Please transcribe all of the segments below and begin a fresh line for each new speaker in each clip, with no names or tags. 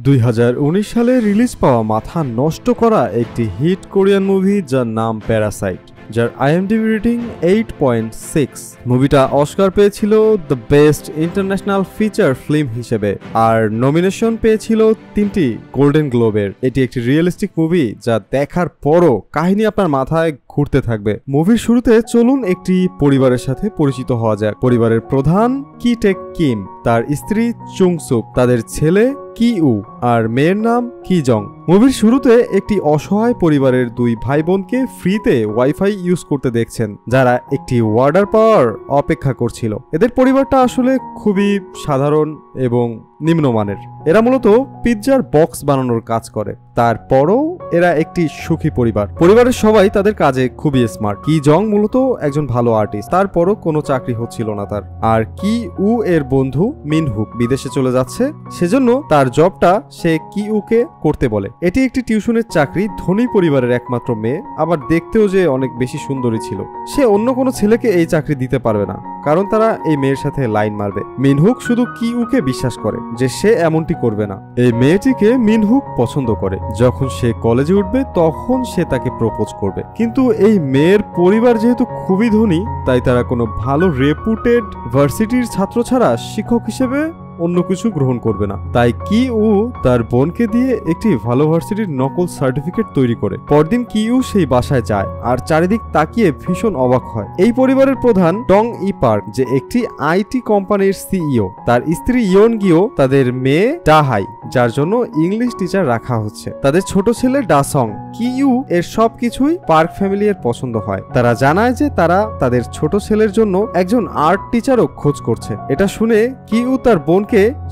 2019 সালে রিলিজ পাওয়া মাথা নষ্ট করা একটি হিট কোরিয়ান মুভি যার নাম প্যারাসাইট, যার IMDb রেটিং 8.6। মুভিটা অস্কার পেয়েছিল the best international feature film হিসেবে আর নমিনেশন পেয়েছিল 3টি গোল্ডেন গ্লোবের। এটি একটি রিয়েলিস্টিক মুভি যা দেখার পরও কাহিনী আপনার মাথায় ঘুরতে থাকবে। মুভির শুরুতে চলুন একটি পরিবারের সাথে পরিচিত হওয়া যাক। পরিবারের প্রধান কি টেক কিম, তার স্ত্রী চুংসুক, তাদের ছেলে কি উ আর মেয়ের নাম কি জং। মুভির শুরুতে একটি অসহায় পরিবারের দুই ভাই বোনকে ফ্রিতে ওয়াইফাই ইউজ করতে দেখছেন, যারা একটি অর্ডার পাওয়ার অপেক্ষা করছিল। এদের পরিবারটা আসলে খুবই সাধারণ এবং নিম্নমানের। এরা মূলত পিৎজার বক্স বানানোর কাজ করে। তারপরও এরা একটি সুখী পরিবার। পরিবারের সবাই তাদের কাজে খুবই স্মার্ট। কি জং মূলত একজন ভালো আর্টিস্ট, তারপরও কোনো চাকরি হচ্ছিল না তার। আর কি উ এর বন্ধু মিনহুক বিদেশে চলে যাচ্ছে, সেজন্য তার জবটা সে কি উকে করতে বলে। এটি একটি টিউশনের চাকরি। ধনী পরিবারের একমাত্র মেয়ে, আবার দেখতেও যে অনেক বেশি সুন্দরী ছিল। সে অন্য কোনো ছেলেকে এই চাকরি দিতে পারবে না, কারণ তারা এই মেয়ের সাথে লাইন মারবে। মিনহুক শুধু কি উকে বিশ্বাস করে যে সে এমনটি করবে না। এই মেয়েটিকে মিনহুক পছন্দ করে। যখন সে কলেজে উঠবে তখন সে তাকে প্রপোজ করবে। কিন্তু এই মেয়ের পরিবার যেহেতু খুবই ধনী, তাই তারা কোনো ভালো রেপুটেড ভার্সিটির ছাত্র ছাড়া শিক্ষক হিসেবে অন্য কিছু গ্রহণ করবে না। তাই কি উ তার বোনকে দিয়ে একটি ভালো ভার্সিটির নকল সার্টিফিকেট তৈরি করে। পরদিন কি উ সেই বাসায় যায় আর চারিদিক তাকিয়ে ভীষণ অবাক হয়। এই পরিবারের প্রধান টং ই পার্ক, যে একটি আইটি কোম্পানির সিইও, তার স্ত্রী ইয়ন গিও, তাদের মেয়ে ডাহাই, যার জন্য ইংলিশ টিচার রাখা হচ্ছে, তাদের ছোট ছেলে ডাসং। কি ইউ এর সবকিছুই পার্ক ফ্যামিলি এর পছন্দ হয়। তারা জানায় যে তারা তাদের ছোট ছেলের জন্য একজন আর্ট টিচারও খোঁজ করছে। এটা শুনে কি উ তার বোন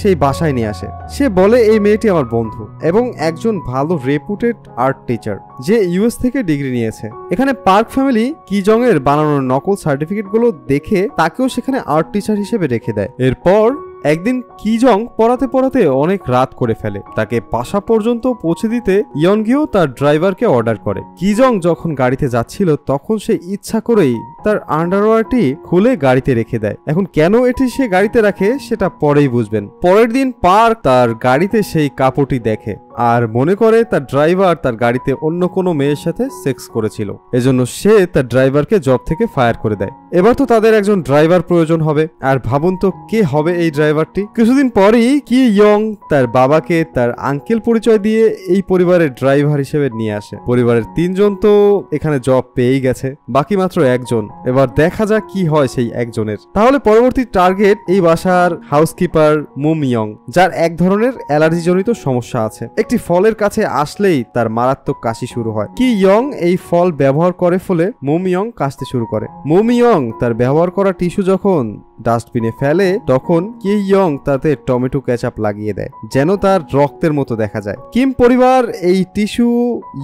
সেই বাসায় নিয়ে আসে। সে বলে এই মেয়েটি আমার বন্ধু এবং একজন ভালো রেপুটেড আর্ট টিচার, যে ইউএস থেকে ডিগ্রি নিয়েছে। এখানে পার্ক ফ্যামিলি কি জং এর বানানোর নকল সার্টিফিকেট গুলো দেখে তাকেও সেখানে আর্ট টিচার হিসেবে রেখে দেয়। এরপর একদিন কি জং পড়াতে পড়াতে অনেক রাত করে ফেলে। তাকে বাসা পর্যন্ত পৌঁছে দিতে ইয়নগিও তার ড্রাইভারকে অর্ডার করে। কি জং যখন গাড়িতে যাচ্ছিল তখন সে ইচ্ছা করেই তার আন্ডারওয়্যারটি খুলে গাড়িতে রেখে দেয়। এখন কেন এটি সে গাড়িতে রাখে সেটা পরেই বুঝবেন। পরের দিন পার্ক তার গাড়িতে সেই কাপড়টি দেখে আর মনে করে তার ড্রাইভার তার গাড়িতে অন্য কোনো মেয়ের সাথে সেক্স করেছিল। এজন্য সে তার ড্রাইভারকে জব থেকে ফায়ার করে দেয়। এবার তো তাদের একজন ড্রাইভার প্রয়োজন হবে। আর ভাবুন তো কে হবে এই ড্রাইভারটি। কিছুদিন পরেই কি ইয়ং তার বাবাকে তার আঙ্কেল পরিচয় দিয়ে এই পরিবারের ড্রাইভার হিসেবে নিয়ে আসে। পরিবারের 3 জন তো এখানে জব পেয়েই গেছে, বাকি মাত্র একজন। এবার দেখা যাক কি হয় সেই একজনের। তাহলে পরবর্তী টার্গেট এই বাসার হাউসকিপার মুম ইয়ং, যার এক ধরনের অ্যালার্জি জনিত সমস্যা আছে। একটি ফলের কাছে আসলেই তার মারাত্মক কাশি শুরু হয়। কি ইয়ং এই ফল ব্যবহার করে ফলে মুম ইয়ং কাশতে শুরু করে। মুম ইয়ং তার ব্যবহার করা টিস্যু যখন ডাস্টবিনে ফেলে তখন কি ইয়ং তাতে টমেটো কেচাপ লাগিয়ে দেয়, যেন তার রক্তের মতো দেখা যায়। কিম পরিবার এই টিস্যু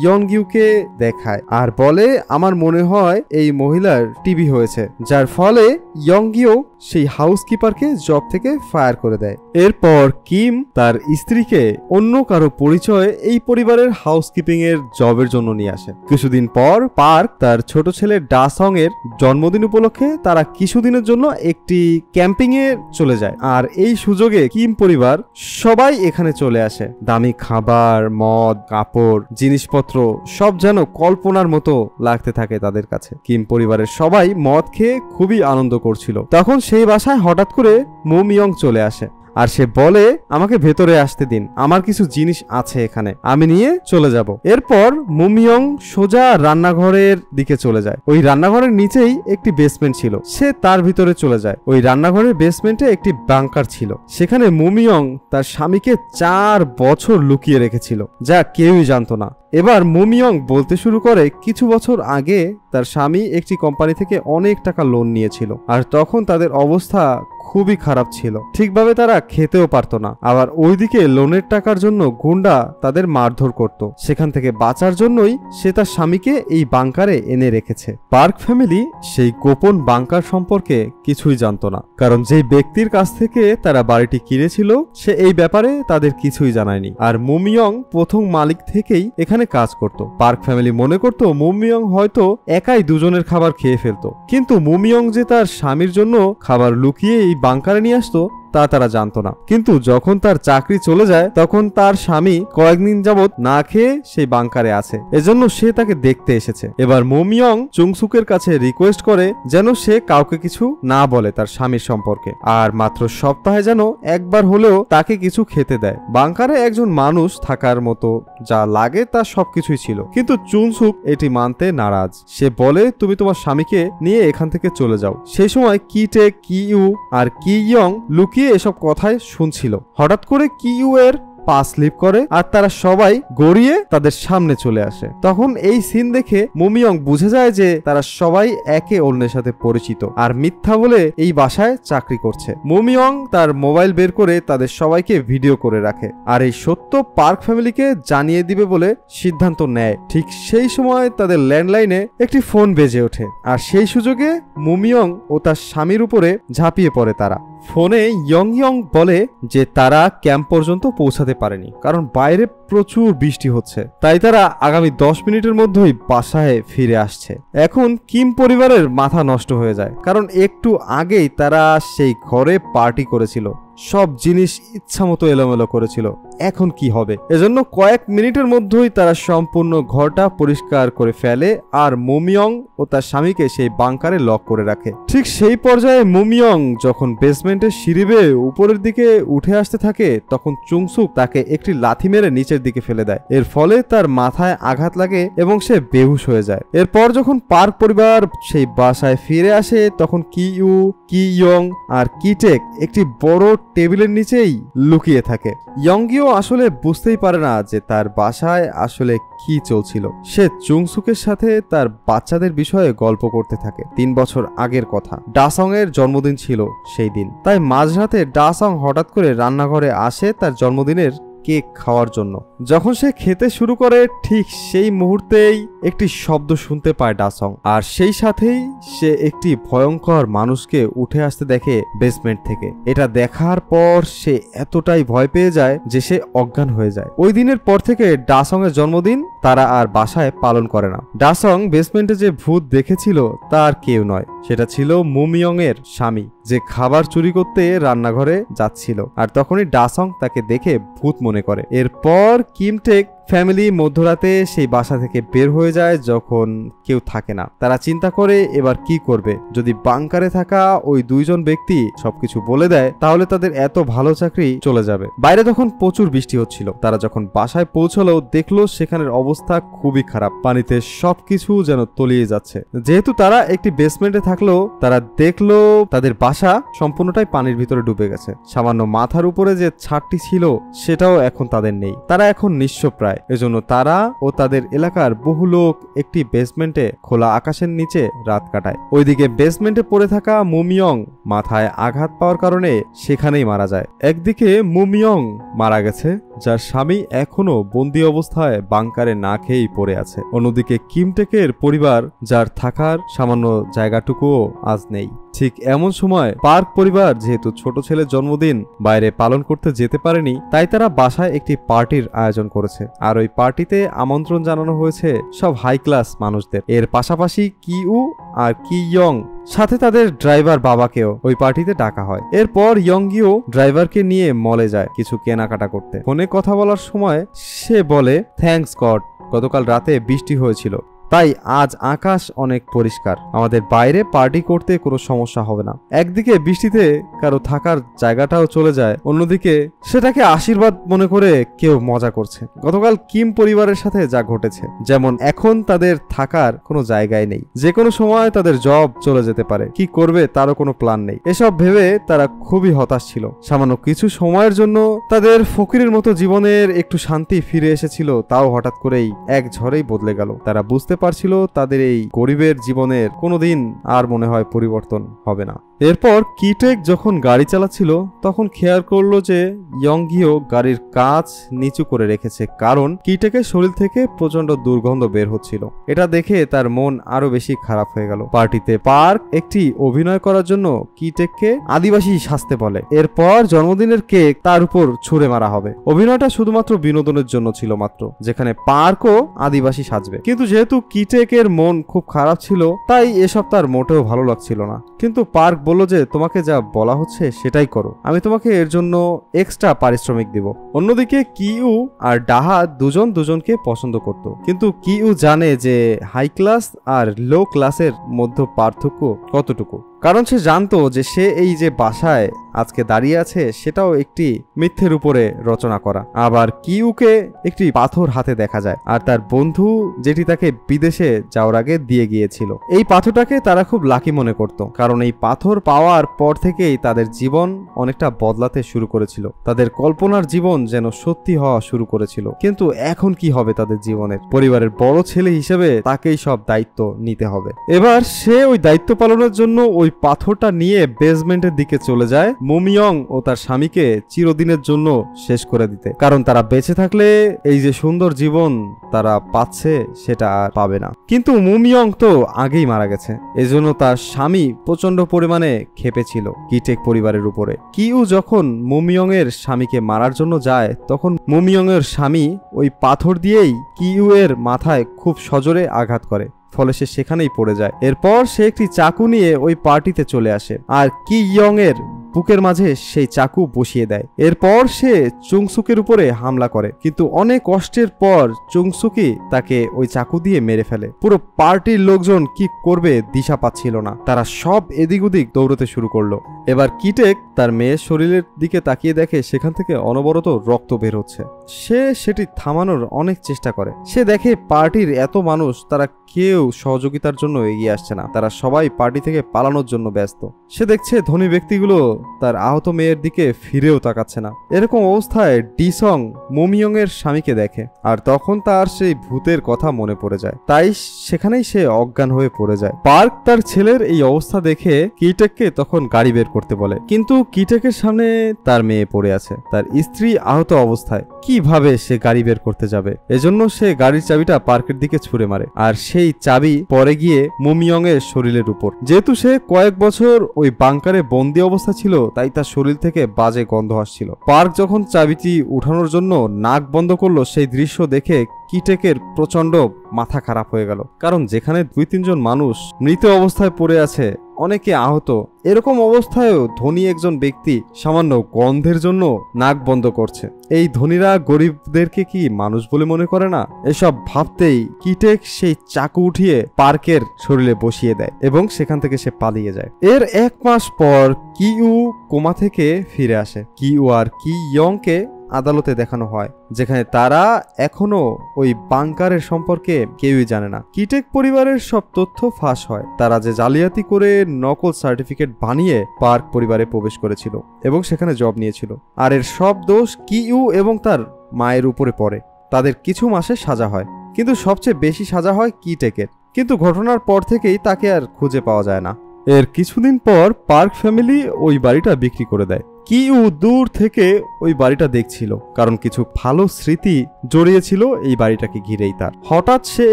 ইয়নগিউকে দেখায় আর বলে, আমার মনে হয় এই মহিলার টিবি হয়েছে, যার ফলে ইয়নগিও সেই হাউসকিপারকে জব থেকে ফায়ার করে দেয়। এরপর কিম তার স্ত্রীকে অন্য কারো পরিচয়ে এই পরিবারের হাউসকিপিং এর জবের জন্য নিয়ে আসে। কিছুদিন পর পার্ক তার ছোট ছেলে ডাসং এর জন্মদিন উপলক্ষে তারা কিছুদিনের জন্য একটি ক্যাম্পিং এ চলে যায়। আর এই সুযোগে কিম পরিবার সবাই এখানে চলে আসে। দামি খাবার, মদ, কাপড়, জিনিসপত্র সব যেন কল্পনার মতো লাগতে থাকে তাদের কাছে। কিম পরিবারের সবাই মদ খেয়ে খুবই আনন্দ করছিল। তখন সেই বাসায় হঠাৎ করে মুম ইয়ং চলে আসে আর সে বলে, আমাকে ভেতরে আসতে দিন, আমার কিছু জিনিস আছে এখানে, আমি নিয়ে চলে যাব। এরপর মুম ইয়ং সোজা রান্নাঘরের দিকে চলে যায়। ওই রান্নাঘরের নিচেই একটি বেসমেন্ট ছিল। সে তার ভিতরে চলে যায়। ওই রান্নাঘরের বেসমেন্টে একটি বাংকার ছিল। সেখানে মুম ইয়ং তার স্বামীকে 4 বছর লুকিয়ে রেখেছিল, যা কেউই জানতো না। এবার মুম ইয়ং বলতে শুরু করে কিছু বছর আগে তার স্বামী একটি কোম্পানি থেকে অনেক টাকা লোন নিয়েছিল আর তখন তাদের অবস্থা খুবই খারাপ ছিল। ঠিকভাবে তারা খেতেও পারতো না। আবার ওইদিকে লোনের টাকার জন্য গুন্ডা তাদের মারধর করত। সেখান থেকে বাঁচার জন্যই সে তার স্বামীকে এই বাংকারে এনে রেখেছে। পার্ক ফ্যামিলি সেই গোপন বাংকার সম্পর্কে কিছুই জানতো না, কারণ যেই ব্যক্তির কাছ থেকে তারা বাড়িটি কিনেছিল সে এই ব্যাপারে তাদের কিছুই জানায়নি। আর মুম ইয়ং প্রথম মালিক থেকেই এখানে কাজ করত। পার্ক ফ্যামিলি মনে করত মুম ইয়ং হয়তো একাই দুজনের খাবার খেয়ে ফেলতো, কিন্তু মুম ইয়ং যে তার স্বামীর জন্য খাবার লুকিয়ে এই বাংকারে নিয়ে আসতো তা তারা জানতো না। কিন্তু যখন তার চাকরি চলে যায় তখন তার স্বামী কয়েকদিন যাবত না খেয়ে সেই বাংকারে আছে, এজন্য সে তাকে দেখতে এসেছে। এবার মুমিয়ং চুংসুকের কাছে রিকোয়েস্ট করে যেন সে কাউকে কিছু না বলে তার স্বামীর সম্পর্কে, আর মাত্র সপ্তাহে যেন একবার হলেও তাকে কিছু খেতে দেয়। বাংকারে একজন মানুষ থাকার মতো যা লাগে তা সবকিছুই ছিল, কিন্তু চুংসুক এটি মানতে নারাজ। সে বলে তুমি তোমার স্বামীকে নিয়ে এখান থেকে চলে যাও। সেই সময় কি টেক, কি ইউ আর কি ইয়ং লুকিয়ে এসব কথাই শুনছিল। হঠাৎ করে কি ইউ এর পা স্লিপ করে আর তারা সবাই গড়িয়ে তাদের সামনে চলে আসে। তখন এই সিন দেখে মুমিয়ং বুঝে যায় যে তারা সবাই একে অন্যের সাথে পরিচিত আর মিথ্যা বলে এই বাসায় চাকরি করছে। মুমিয়ং তার মোবাইল বের করে তাদের সবাইকে ভিডিও করে রাখে আর এই সত্য পার্ক ফ্যামিলিকে জানিয়ে দিবে বলে সিদ্ধান্ত নেয়। ঠিক সেই সময় তাদের ল্যান্ডলাইনে একটি ফোন বেজে ওঠে আর সেই সুযোগে মুমিয়ং ও তার স্বামীর উপরে ঝাঁপিয়ে পড়ে তারা। ফোনে ইয়ং বলে যে তারা ক্যাম্প পর্যন্ত পৌঁছাতে পারেনি কারণ বাইরে প্রচুর বৃষ্টি হচ্ছে, তাই তারা আগামী 10 মিনিটের মধ্যেই বাসায় ফিরে আসছে। এখন কিম পরিবারের মাথা নষ্ট হয়ে যায় কারণ একটু আগেই তারা সেই ঘরে পার্টি করেছিল, সব জিনিস ইচ্ছামতো এলোমেলো করেছিল। এখন কি হবে? এজন্য কয়েক মিনিটের মধ্যেই তারা সম্পূর্ণ ঘরটা পরিষ্কার করে ফেলে আর মুমিয়ং ও তার স্বামীকে সেই বাংকারে লক করে রাখে। ঠিক সেই পর্যায়ে মুমিয়ং যখন বেসমেন্টের সিঁড়ি বেয়ে উপরের দিকে উঠে আসতে থাকে তখন চুংসুক তাকে একটি লাথি মেরে নিচের দিকে ফেলে দেয়। এর ফলে তার মাথায় আঘাত লাগে এবং সে বেহুশ হয়ে যায়। এরপর যখন পার্ক পরিবার সেই বাসায় ফিরে আসে তখন কি ইউ, কি ইয়ং আর কি টেক একটি বড় টেবিলের নিচেই লুকিয়ে থাকে। ইয়ংগিও আসলে বুঝতেই পারে না যে তার বাসায় আসলে কি চলছিল। সে চুংসুকের সাথে তার বাচ্চাদের বিষয়ে গল্প করতে থাকে। 3 বছর আগের কথা, ডাসং এর জন্মদিন ছিল সেই দিন, তাই মাঝরাতে ডাসং হঠাৎ করে রান্নাঘরে আসে তার জন্মদিনের কেক খাওয়ার জন্য। যখন সে খেতে শুরু করে ঠিক সেই মুহূর্তেই একটি শব্দ শুনতে পায় ডাসং, আর সেই সাথেই সে একটি ভয়ঙ্কর মানুষকে উঠে আসতে দেখে বেসমেন্ট থেকে। এটা দেখার পর সে এতটাই ভয় পেয়ে যায় যে সে অজ্ঞান হয়ে যায়। ওই দিনের পর থেকে ডাসং এর জন্মদিন তারা আর বাসায় পালন করে না। ডাসং বেসমেন্টে যে ভূত দেখেছিল তার কেউ নয়, সেটা ছিল মুমিয়ং এর স্বামী, যে খাবার চুরি করতে রান্নাঘরে যাচ্ছিল আর তখনই ডাসং তাকে দেখে ভূত মনে করে। এরপর কিমটেক ফ্যামিলি মধ্যরাতে সেই বাসা থেকে বের হয়ে যায় যখন কেউ থাকে না। তারা চিন্তা করে এবার কি করবে। যদি বাংকারে থাকা ওই 2 জন ব্যক্তি সবকিছু বলে দেয় তাহলে তাদের এত ভালো চাকরি চলে যাবে। বাইরে তখন প্রচুর বৃষ্টি হচ্ছিল। তারা যখন বাসায় পৌঁছলো দেখলো সেখানের অবস্থা খুবই খারাপ, পানিতে সবকিছু যেন তলিয়ে যাচ্ছে। যেহেতু তারা একটি বেসমেন্টে থাকলো তারা দেখলো তাদের বাসা সম্পূর্ণটাই পানির ভিতরে ডুবে গেছে। সামান্য মাথার উপরে যে ছাদটি ছিল সেটাও এখন তাদের নেই। তারা এখন নিঃস্ব প্রায়। এজন্য তারা ও তাদের এলাকার বহু লোক একটি বেসমেন্টে খোলা আকাশের নিচে রাত কাটায়। ওইদিকে বেসমেন্টে পড়ে থাকা মুমিয়ং মাথায় আঘাত পাওয়ার কারণে সেখানেই মারা যায়। একদিকে মুমিয়ং মারা গেছে, যার স্বামী এখনো বন্দী অবস্থায় বাংকারে না খেয়েই পড়ে আছে। অন্যদিকে কিমটেকের পরিবার, যার থাকার সামান্য জায়গাটুকুও আজ নেই। ঠিক এমন সময় পার্ক পরিবার যেহেতু ছোট ছেলের জন্মদিন বাইরে পালন করতে যেতে পারেনি, তাই তারা বাসায় একটি পার্টির আয়োজন করেছে। আর ওই পার্টিতে আমন্ত্রণ জানানো হয়েছে সব হাই ক্লাস মানুষদের। এর পাশাপাশি কি ইউ আর কি ইয়ং সাথে তাদের ড্রাইভার বাবাকেও ওই পার্টিতে ডাকা হয়। এরপর ইয়ংগিও ড্রাইভারকে নিয়ে মলে যায় কিছু কেনাকাটা করতে। ফোনে কথা বলার সময় সে বলে, থ্যাঙ্কস গড, গতকাল রাতে বৃষ্টি হয়েছিল, তাই আজ আকাশ অনেক পরিষ্কার, আমাদের বাইরে পার্টি করতে কোনো সমস্যা হবে না। একদিকে বৃষ্টিতে কারো থাকার জায়গাটাও চলে যায়, অন্যদিকে সেটাকে আশীর্বাদ মনে করে কেউ মজা করছে। গতকাল কিম পরিবারের সাথে যা ঘটেছে, যেমন এখন তাদের থাকার কোনো জায়গায় নেই, যে কোনো সময় তাদের জব চলে যেতে পারে, কি করবে তারও কোনো প্ল্যান নেই। এসব ভেবে তারা খুবই হতাশ ছিল। সামান্য কিছু সময়ের জন্য তাদের ফকিরের মতো জীবনের একটু শান্তি ফিরে এসেছিল, তাও হঠাৎ করেই এক ঝড়েই বদলে গেল। তারা বুঝতে পারছিল তাদের এই গরিবের জীবনের কোনোদিন আর মনে হয় পরিবর্তন হবে না। এরপর কিটেক যখন গাড়ি চালাচ্ছিল তখন খেয়াল করলো যে ইয়ংগিও গাড়ির কাঁচ নিচু করে রেখেছে, কারণ কিটেকের শরীর থেকে প্রচন্ড দুর্গন্ধ বের হচ্ছিল। এটা দেখে তার মন আরো বেশি খারাপ হয়ে গেল। পার্টিতে পার্ক একটি অভিনয় করার জন্য কিটেককে আদিবাসী সাজতে বলে। এরপর জন্মদিনের কেক তার উপর ছুঁড়ে মারা হবে। অভিনয়টা শুধুমাত্র বিনোদনের জন্য ছিল মাত্র, যেখানে পার্কও আদিবাসী সাজবে। কিন্তু যেহেতু কিটেকের মন খুব খারাপ ছিল, তাই এসব তার মোটেও ভালো লাগছিল না। কিন্তু পার্ক বলল যে তোমাকে যা বলা হচ্ছে সেটাই করো, আমি তোমাকে এর জন্য এক্সট্রা পারিশ্রমিক দিব। অন্যদিকে কিউ আর ডাহা দুজনকে পছন্দ করত, কিন্তু কিউ জানে যে হাই ক্লাস আর লো ক্লাসের মধ্যে পার্থক্য কতটুকু, কারণ সে জানতো যে সে এই যে বাসায় আজকে দাঁড়িয়ে আছে সেটাও একটি মিথ্যের উপরে রচনা করা। আবার কিউকে একটি পাথর হাতে দেখা যায়, আর তার বন্ধু যেটি তাকে বিদেশে যাওয়ার আগে দিয়ে গিয়েছিল। এই পাথরটাকে তারা খুব লাকি মনে করত, কারণ এই পাথর পাওয়ার পর থেকেই তাদের জীবন অনেকটা বদলাতে শুরু করেছিল। তাদের কল্পনার জীবন যেন সত্যি হওয়া শুরু করেছিল। কিন্তু এখন কি হবে তাদের জীবনের? পরিবারের বড় ছেলে হিসেবে তাকেই সব দায়িত্ব নিতে হবে। এবার সে ওই দায়িত্ব পালনের জন্য ওই পাথরটা নিয়ে বেসমেন্টের দিকে চলে যায়, মুমিয়ং ও তার স্বামীকে চিরদিনের জন্য শেষ করে দিতে। কারণ তারা বেঁচে থাকলে এই যে সুন্দর জীবন তারা পাচ্ছে সেটা আর পাবে না। কিন্তু মুমিয়ং তো আগেই মারা গেছে, এজন্য তার স্বামী প্রচন্ড পরিমাণে ক্ষেপেছিল কিটেক পরিবারের উপরে। কিউ যখন মুমিয়ং এর স্বামীকে মারার জন্য যায়, তখন মুমিয়ং এর স্বামী ওই পাথর দিয়েই কিউ এর মাথায় খুব সজোরে আঘাত করে, ফলে সে সেখানেই পড়ে যায়। এরপর সে একটি চাকু নিয়ে ওই পার্টিতে চলে আসে আর কি ইয়ং এর বুকের মাঝে সেই চাকু বসিয়ে দেয়। এরপর সে চুংসুকের উপরে হামলা করে, কিন্তু অনেক কষ্টের পর চুংসুকি তাকে ওই চাকু দিয়ে মেরে ফেলে। পুরো পার্টির লোকজন কি করবে দিশা পাচ্ছিল না, তারা সব এদিক ওদিক দৌড়তে শুরু করলো। এবার কিটেক তার মেয়ের শরীরের দিকে তাকিয়ে দেখে সেখান থেকে অনবরত রক্ত বের হচ্ছে। সে সেটি থামানোর অনেক চেষ্টা করে। সে দেখে পার্টির এত মানুষ, তারা কেউ সহযোগিতার জন্য এগিয়ে আসছে না, তারা সবাই পার্টি থেকে পালানোর জন্য ব্যস্ত। সে দেখছে ধনী ব্যক্তিগুলো তার আহত মেয়ের দিকে ফিরেও তাকাচ্ছে না। এরকম অবস্থায় ডিসং মুমিয়ং এর স্বামীকে দেখে, আর তখন তার সেই ভূতের কথা মনে পড়ে যায়, তাই সেখানেই সে অজ্ঞান হয়ে পড়ে যায়। পার্ক তার ছেলের এই অবস্থা দেখে কিটেককে তখন গাড়ি বের করতে বলে, কিন্তু কিটেকের সামনে তার মেয়ে পড়ে আছে, তার স্ত্রী আহত অবস্থায়। কিভাবে সে গাড়ি বের করতে যাবে? এজন্য সে গাড়ির চাবিটা পার্কের দিকে ছুঁড়ে মারে, আর সেই চাবি পরে গিয়ে মুমিয়ং এর শরীরের উপর। যেহেতু সে কয়েক বছর ওই বাংকারে বন্দি অবস্থা ছিল, তাই তার শরীর থেকে বাজে গন্ধ আসছিল। পার্ক যখন চাবিটি উঠানোর জন্য নাক বন্ধ করলো, সেই দৃশ্য দেখে কিটেকের প্রচন্ড মাথা খারাপ হয়ে গেল, কারণ যেখানে 2-3 জন মানুষ মৃত অবস্থায় পড়ে আছে, অনেকে আহত, এরকম অবস্থায়ও ধনী একজন ব্যক্তি সামান্য গন্ধের জন্য নাক বন্ধ করছে। এই ধনীরা গরিবদেরকে কি মানুষ বলে মনে করে না? এসব ভাবতেই কিটেক সেই চাকু উঠিয়ে পার্কের শরীরে বসিয়ে দেয় এবং সেখান থেকে সে পালিয়ে যায়। এর 1 মাস পর কিউ কোমা থেকে ফিরে আসে। কিউ আর কি ইয়ংকে আদালতে দেখানো হয়, যেখানে তারা এখনো ওই বাংকারের সম্পর্কে কেউই জানে না। কিটেক পরিবারের সব তথ্য ফাঁস হয়, তারা যে জালিয়াতি করে নকল সার্টিফিকেট বানিয়ে পার্ক পরিবারে প্রবেশ করেছিল এবং সেখানে জব নিয়েছিল। আর এর সব দোষ কিউ এবং তার মায়ের উপরে পড়ে। তাদের কিছু মাসে সাজা হয়, কিন্তু সবচেয়ে বেশি সাজা হয় কিটেকের। কিন্তু ঘটনার পর থেকেই তাকে আর খুঁজে পাওয়া যায় না। এর কিছুদিন পর পার্ক ফ্যামিলি ওই বাড়িটা বিক্রি করে দেয়। কিউ দূর থেকে ওই বাড়িটা দেখছিল, কারণ কিছু ভালো স্মৃতি জড়িয়েছিল এই বাড়িটাকে ঘিরেই তার। হঠাৎ সে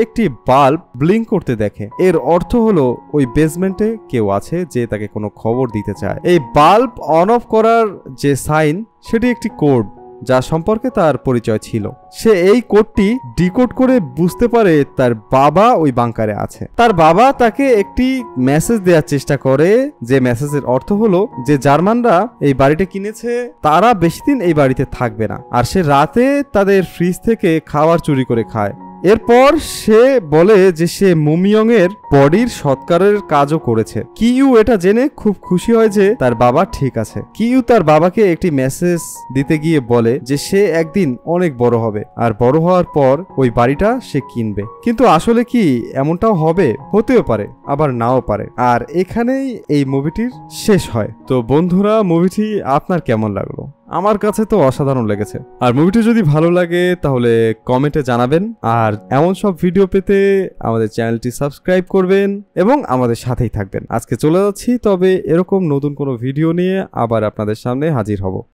একটি বাল্ব ব্লিঙ্ক করতে দেখে। এর অর্থ হলো ওই বেসমেন্টে কেউ আছে যে তাকে কোনো খবর দিতে চায়। এই বাল্ব অন অফ করার যে সাইন, সেটি একটি কোড যা সম্পর্কে তার পরিচয় ছিল। সে এই কোডটি ডিকোড করে বুঝতে পারে তার বাবা ওই বাংকারে আছে। তার বাবা তাকে একটি মেসেজ দেওয়ার চেষ্টা করে, যে মেসেজের অর্থ হলো যে জার্মানরা এই বাড়িটা কিনেছে, তারা বেশি দিন এই বাড়িতে থাকবে না, আর সে রাতে তাদের ফ্রিজ থেকে খাবার চুরি করে খায়। এরপর সে বলে যে সে মুমিয়ং এর বডির সৎকারের কাজও করেছে। কিউ এটা জেনে খুব খুশি হয় যে তার বাবা ঠিক আছে। কিউ তার বাবাকে একটি মেসেজ দিতে গিয়ে বলে যে সে একদিন অনেক বড় হবে, আর বড় হওয়ার পর ওই বাড়িটা সে কিনবে। কিন্তু আসলে কি এমনটাও হবে? হতেও পারে, আবার নাও পারে। আর এখানেই এই মুভিটির শেষ হয়। তো বন্ধুরা, মুভিটি আপনার কেমন লাগলো? আমার কাছে তো অসাধারণ লেগেছে। আর মুভিটি যদি ভালো লাগে তাহলে কমেন্টে জানাবেন, আর এমন সব ভিডিও পেতে আমাদের চ্যানেলটি সাবস্ক্রাইব করবেন এবং আমাদের সাথেই থাকবেন। আজকে চলে যাচ্ছি, তবে এরকম নতুন কোনো ভিডিও নিয়ে আবার আপনাদের সামনে হাজির হব।